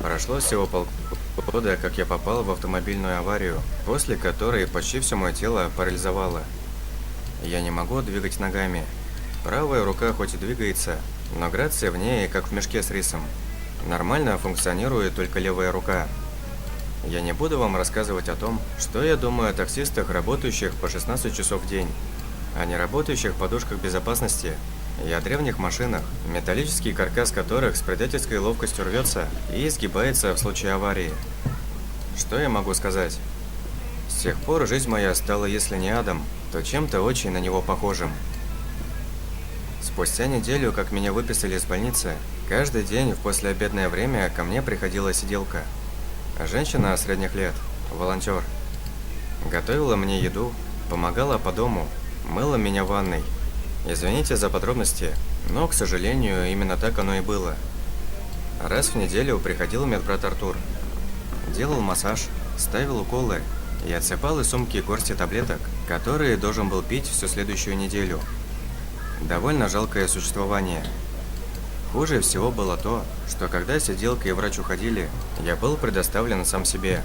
Прошло всего полгода, как я попал в автомобильную аварию, после которой почти все мое тело парализовало. Я не могу двигать ногами. Правая рука хоть и двигается, но грация в ней, как в мешке с рисом. Нормально функционирует только левая рука. Я не буду вам рассказывать о том, что я думаю о таксистах, работающих по 16 часов в день, о неработающих подушках безопасности и о древних машинах, металлический каркас которых с предательской ловкостью рвется и изгибается в случае аварии. Что я могу сказать? С тех пор жизнь моя стала, если не адом, то чем-то очень на него похожим. Спустя неделю, как меня выписали из больницы, каждый день в послеобедное время ко мне приходила сиделка. Женщина средних лет, волонтер. Готовила мне еду, помогала по дому, мыла меня в ванной. Извините за подробности, но, к сожалению, именно так оно и было. Раз в неделю приходил медбрат Артур. Делал массаж, ставил уколы и отсыпал из сумки горсти таблеток, которые должен был пить всю следующую неделю. Довольно жалкое существование. Хуже всего было то, что когда сиделка и врач уходили, я был предоставлен сам себе.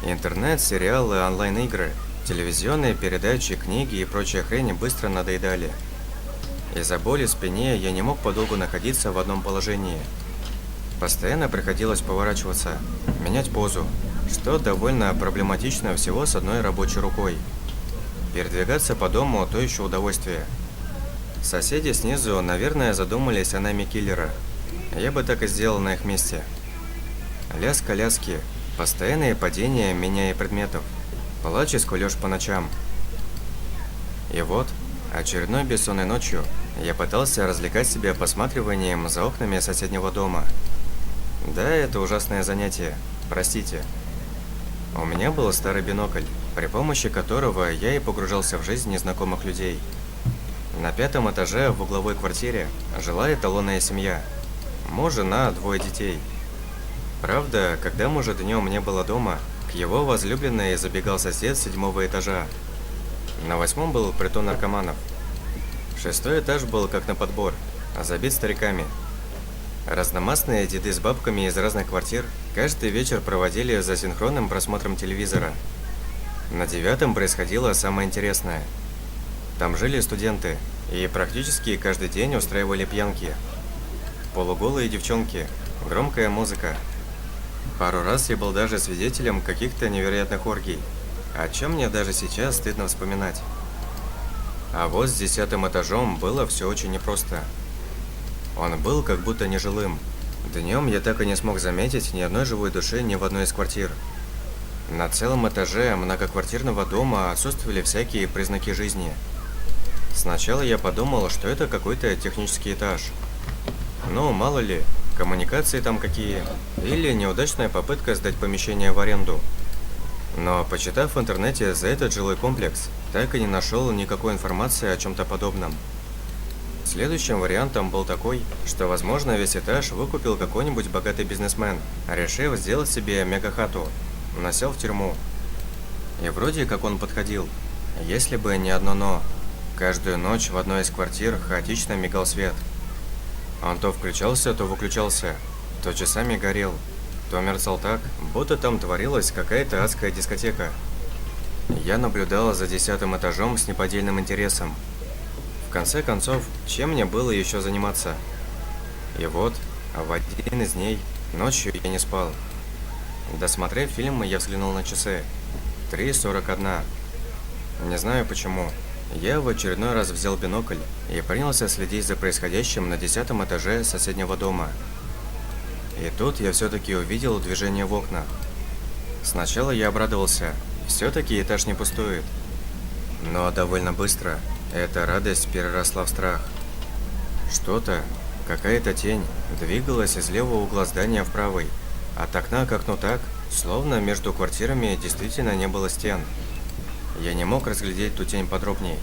Интернет, сериалы, онлайн-игры, телевизионные передачи, книги и прочая хрень быстро надоедали. Из-за боли в спине я не мог подолгу находиться в одном положении. Постоянно приходилось поворачиваться, менять позу, что довольно проблематично всего с одной рабочей рукой. Передвигаться по дому – то еще удовольствие. Соседи снизу, наверное, задумались о найме киллера. Я бы так и сделал на их месте. Лязг коляски, постоянные падения меня и предметов, плач и скулёж по ночам. И вот, очередной бессонной ночью, я пытался развлекать себя посматриванием за окнами соседнего дома. Да, это ужасное занятие, простите. У меня был старый бинокль, при помощи которого я и погружался в жизнь незнакомых людей. На 5-м этаже в угловой квартире жила эталонная семья. Муж, жена, 2 детей. Правда, когда мужа днем не было дома, к его возлюбленной забегал сосед с 7-го этажа. На 8-м был притон наркоманов. 6-й этаж был как на подбор, забит стариками. Разномастные деды с бабками из разных квартир каждый вечер проводили за синхронным просмотром телевизора. На 9-м происходило самое интересное. Там жили студенты, и практически каждый день устраивали пьянки. Полуголые девчонки, громкая музыка. Пару раз я был даже свидетелем каких-то невероятных оргий, о чем мне даже сейчас стыдно вспоминать. А вот с 10-м этажом было все очень непросто. Он был как будто нежилым. Днем я так и не смог заметить ни одной живой души ни в одной из квартир. На целом этаже многоквартирного дома отсутствовали всякие признаки жизни. Сначала я подумал, что это какой-то технический этаж. Ну, мало ли, коммуникации там какие, или неудачная попытка сдать помещение в аренду. Но, почитав в интернете за этот жилой комплекс, так и не нашел никакой информации о чем-то подобном. Следующим вариантом был такой, что, возможно, весь этаж выкупил какой-нибудь богатый бизнесмен, решив сделать себе мегахату, но сел в тюрьму. И вроде как он подходил, если бы не одно «но». Каждую ночь в одной из квартир хаотично мигал свет. Он то включался, то выключался, то часами горел, то мерцал так, будто там творилась какая-то адская дискотека. Я наблюдал за 10-м этажом с неподдельным интересом. В конце концов, чем мне было еще заниматься? И вот, в один из дней, ночью я не спал. Досмотрев фильм, я взглянул на часы. 3:41. Не знаю почему. Я в очередной раз взял бинокль и принялся следить за происходящим на 10-м этаже соседнего дома. И тут я все-таки увидел движение в окнах. Сначала я обрадовался, все-таки этаж не пустует. Но довольно быстро эта радость переросла в страх. Что-то, какая-то тень, двигалась из левого угла здания в правый, от окна к окну так, словно между квартирами действительно не было стен. Я не мог разглядеть ту тень подробней,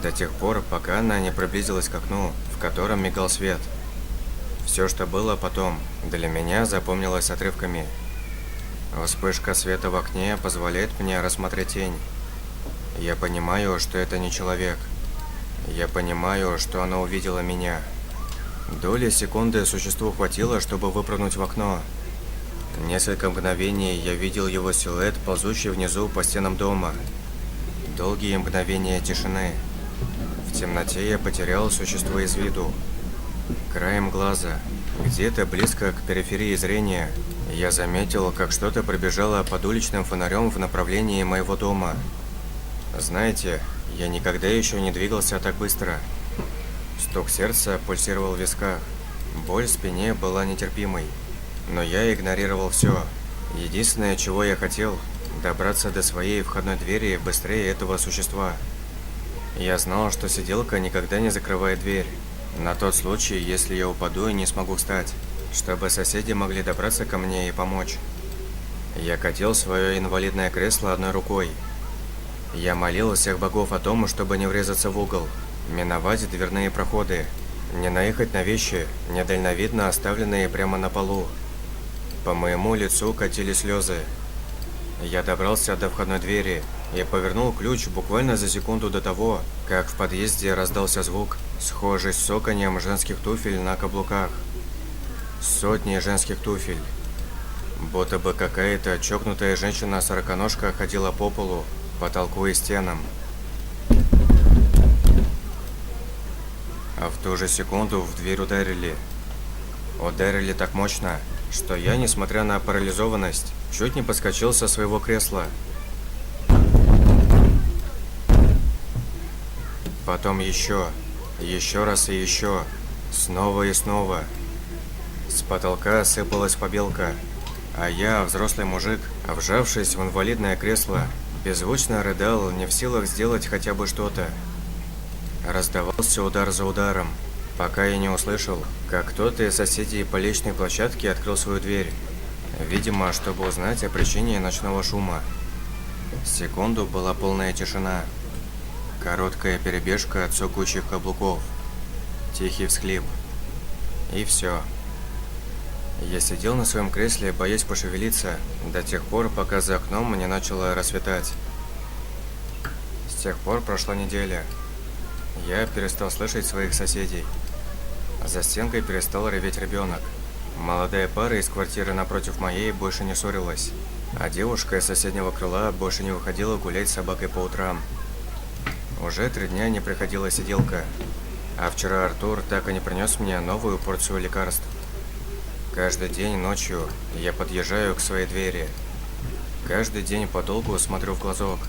до тех пор, пока она не приблизилась к окну, в котором мигал свет. Все, что было потом, для меня запомнилось отрывками. Вспышка света в окне позволяет мне рассмотреть тень. Я понимаю, что это не человек. Я понимаю, что она увидела меня. Доли секунды существу хватило, чтобы выпрыгнуть в окно. Несколько мгновений я видел его силуэт, ползущий внизу по стенам дома. Долгие мгновения тишины. В темноте я потерял существо из виду. Краем глаза, где-то близко к периферии зрения, я заметил, как что-то пробежало под уличным фонарем в направлении моего дома. Знаете, я никогда еще не двигался так быстро. Стук сердца пульсировал в висках. Боль в спине была нетерпимой. Но я игнорировал все. Единственное, чего я хотел – добраться до своей входной двери быстрее этого существа. Я знал, что сиделка никогда не закрывает дверь. На тот случай, если я упаду и не смогу встать, чтобы соседи могли добраться ко мне и помочь. Я катил свое инвалидное кресло одной рукой. Я молил всех богов о том, чтобы не врезаться в угол, миновать дверные проходы, не наехать на вещи, недальновидно оставленные прямо на полу. По моему лицу катили слезы. Я добрался до входной двери и повернул ключ буквально за секунду до того, как в подъезде раздался звук, схожий с цоканьем женских туфель на каблуках. Сотни женских туфель. Будто бы какая-то чокнутая женщина-сороконожка ходила по полу, потолку и стенам. А в ту же секунду в дверь ударили. Ударили так мощно, что я, несмотря на парализованность, чуть не подскочил со своего кресла. Потом еще раз и еще, снова и снова. С потолка сыпалась побелка, а я, взрослый мужик, вжавшись в инвалидное кресло, беззвучно рыдал, не в силах сделать хотя бы что-то. Раздавался удар за ударом, пока я не услышал, как кто-то из соседей по лестничной площадке открыл свою дверь, видимо, чтобы узнать о причине ночного шума. Секунду была полная тишина. Короткая перебежка от цокающих каблуков. Тихий всхлип. И все. Я сидел на своем кресле, боясь пошевелиться, до тех пор, пока за окном не начало рассветать. С тех пор прошла неделя. Я перестал слышать своих соседей. За стенкой перестал реветь ребенок. Молодая пара из квартиры напротив моей больше не ссорилась, а девушка из соседнего крыла больше не выходила гулять с собакой по утрам. Уже 3 дня не приходила сиделка, а вчера Артур так и не принес мне новую порцию лекарств. Каждый день ночью я подъезжаю к своей двери. Каждый день подолгу смотрю в глазок.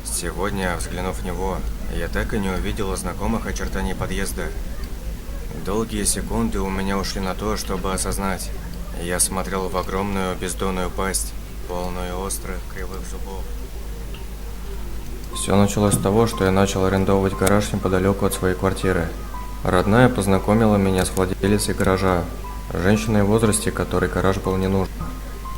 Сегодня, взглянув в него, я так и не увидел знакомых очертаний подъезда. Долгие секунды у меня ушли на то, чтобы осознать. Я смотрел в огромную бездонную пасть, полную острых кривых зубов. Все началось с того, что я начал арендовать гараж неподалеку от своей квартиры. Родная познакомила меня с владелицей гаража, женщиной в возрасте, которой гараж был не нужен.